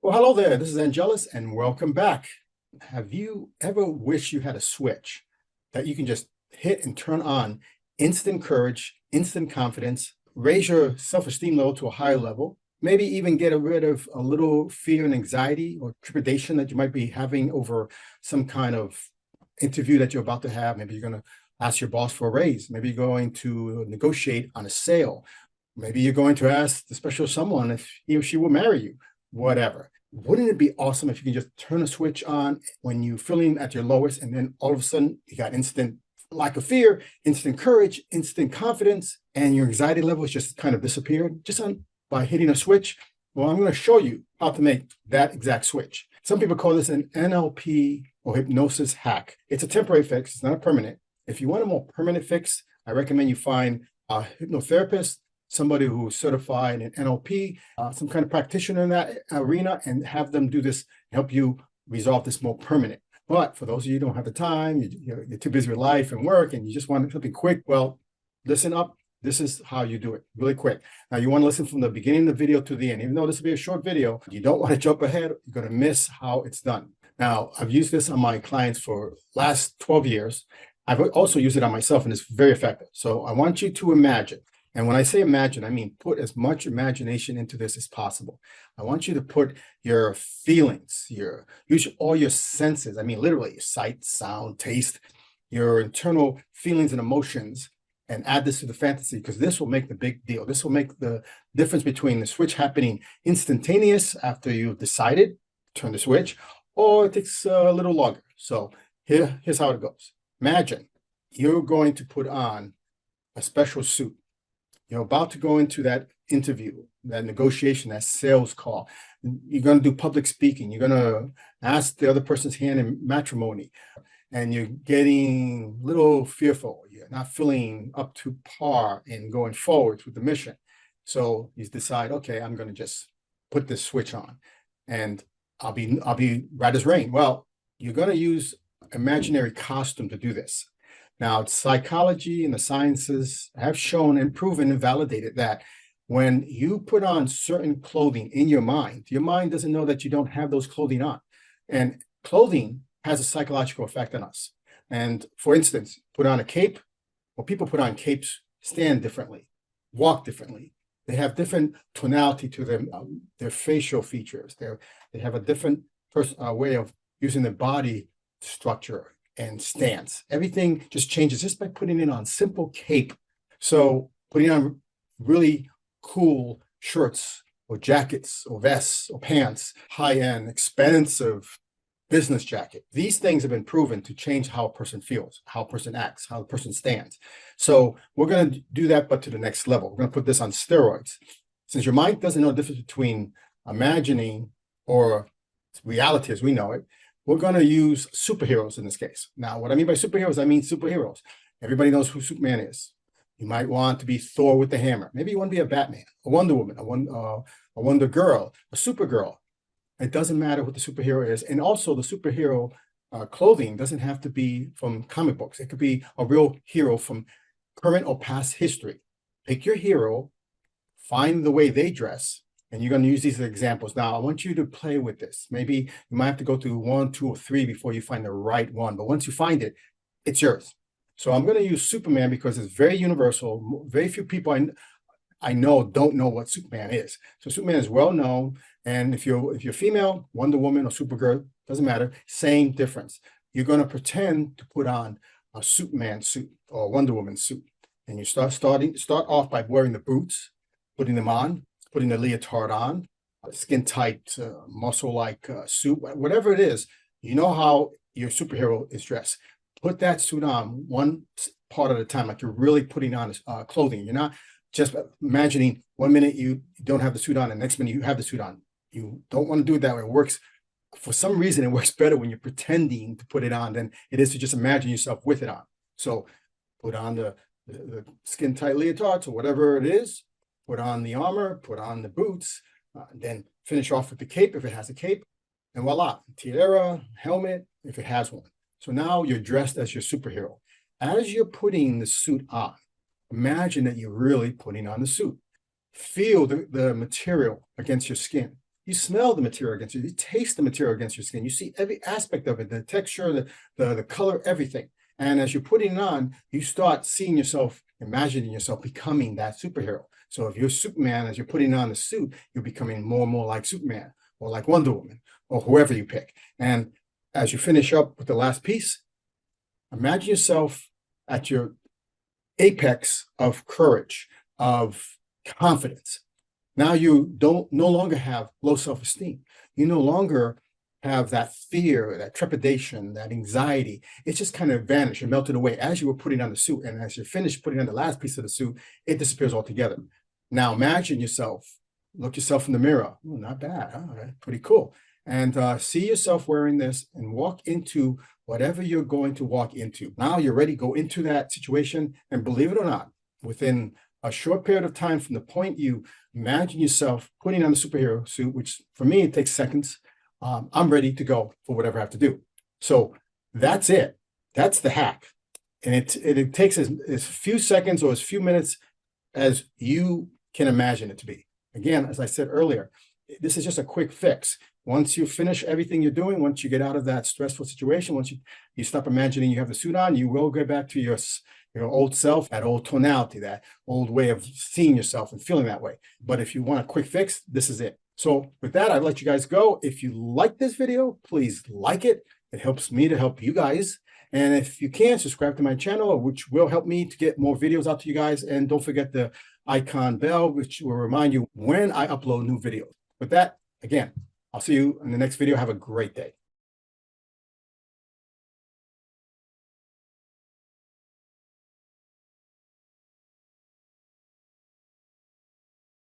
Well, hello there. This is Angelus, and welcome back. Have you ever wished you had a switch that you can just hit and turn on instant courage, instant confidence, raise your self-esteem level to a higher level, maybe even get rid of a little fear and anxiety or trepidation that you might be having over some kind of interview that you're about to have? Maybe you're going to ask your boss for a raise. Maybe you're going to negotiate on a sale. Maybe you're going to ask the special someone if he or she will marry you, whatever. Wouldn't it be awesome if you can just turn a switch on when you're feeling at your lowest, and then all of a sudden you got instant lack of fear, instant courage, instant confidence, and your anxiety levels just kind of disappeared just by hitting a switch? Well, I'm going to show you how to make that exact switch. Some people call this an NLP or hypnosis hack. It's a temporary fix. It's not a permanent. If you want a more permanent fix, I recommend you find a hypnotherapist, somebody who's certified in NLP, some kind of practitioner in that arena, and have them do this, help you resolve this more permanent. But for those of you who don't have the time, you're too busy with life and work, and you just want something quick, well, listen up. This is how you do it really quick. Now, you want to listen from the beginning of the video to the end. Even though this will be a short video, you don't want to jump ahead. You're going to miss how it's done. Now, I've used this on my clients for last 12 years. I've also used it on myself, and it's very effective. So I want you to imagine. And when I say imagine, I mean put as much imagination into this as possible. I want you to put your feelings, use all your senses. I mean, literally your sight, sound, taste, your internal feelings and emotions, and add this to the fantasy, because this will make the big deal. This will make the difference between the switch happening instantaneous after you've decided to turn the switch, or it takes a little longer. So here's how it goes. Imagine you're going to put on a special suit. You're about to go into that interview, that negotiation, that sales call. You're going to do public speaking. You're going to ask the other person's hand in matrimony, and you're getting a little fearful. You're not feeling up to par in going forward with the mission. So you decide, okay, I'm going to just put this switch on, and I'll be right as rain. Well, you're going to use imaginary costume to do this. Now, psychology and the sciences have shown and proven and validated that when you put on certain clothing in your mind doesn't know that you don't have those clothing on. And clothing has a psychological effect on us. And for instance, put on a cape. Well, people put on capes stand differently, walk differently. They have different tonality to them, their facial features. They have a different way of using their body structure and stance. Everything just changes just by putting it on simple cape. So putting on really cool shirts or jackets or vests or pants, high-end, expensive business jacket. These things have been proven to change how a person feels, how a person acts, how a person stands. So we're going to do that, but to the next level. We're going to put this on steroids. Since your mind doesn't know the difference between imagining or reality as we know it, we're going to use superheroes in this case. Now, what I mean by superheroes, I mean superheroes. Everybody knows who Superman is. You might want to be Thor with the hammer. Maybe you want to be a Batman, a Wonder Woman, a Wonder Girl, a Supergirl. It doesn't matter what the superhero is. And also the superhero clothing doesn't have to be from comic books. It could be a real hero from current or past history. Pick your hero, find the way they dress, and you're going to use these as examples. Now, I want you to play with this. Maybe you might have to go through 1, 2, or 3 before you find the right one. But once you find it, it's yours. So I'm going to use Superman because it's very universal. Very few people I know don't know what Superman is. So Superman is well known. And if you're female, Wonder Woman or Supergirl, doesn't matter, same difference. You're going to pretend to put on a Superman suit or a Wonder Woman suit. And you start off by wearing the boots, putting them on, putting the leotard on, a skin-tight, muscle-like suit, whatever it is. You know how your superhero is dressed. Put that suit on one part at a time, like you're really putting on clothing. You're not just imagining 1 minute you don't have the suit on, and the next minute you have the suit on. You don't want to do it that way. It works, for some reason, it works better when you're pretending to put it on than it is to just imagine yourself with it on. So put on the skin-tight leotards or whatever it is, put on the armor, put on the boots, then finish off with the cape if it has a cape, and voila, tiara, helmet if it has one. So now you're dressed as your superhero. As you're putting the suit on, imagine that you're really putting on the suit. Feel the material against your skin. You smell the material against you. You taste the material against your skin. You see every aspect of it, the texture, the color, everything. And as you're putting it on, you start seeing yourself, imagining yourself becoming that superhero. So if you're Superman, as you're putting on the suit, you're becoming more and more like Superman or like Wonder Woman or whoever you pick. And as you finish up with the last piece, imagine yourself at your apex of courage, of confidence. Now you no longer have low self-esteem. You no longer have that fear, that trepidation, that anxiety. It's just kind of vanished and melted away as you were putting on the suit. And as you finish putting on the last piece of the suit, it disappears altogether. Now imagine yourself, look yourself in the mirror. Oh, not bad. All right, pretty cool. And see yourself wearing this and walk into whatever you're going to walk into. Now you're ready to go into that situation. And believe it or not, within a short period of time from the point you imagine yourself putting on the superhero suit, which for me, it takes seconds, I'm ready to go for whatever I have to do. So that's it. That's the hack. And it takes as few seconds or as few minutes as you can imagine it to be. Again, as I said earlier, this is just a quick fix. Once you finish everything you're doing, once you get out of that stressful situation, once you stop imagining you have the suit on, you will go back to your old self, that old tonality, that old way of seeing yourself and feeling that way. But if you want a quick fix, this is it. So with that, I'd let you guys go. If you like this video, please like it. It helps me to help you guys. And if you can, subscribe to my channel, which will help me to get more videos out to you guys. And don't forget the icon bell, which will remind you when I upload new videos. With that, again, I'll see you in the next video. Have a great day.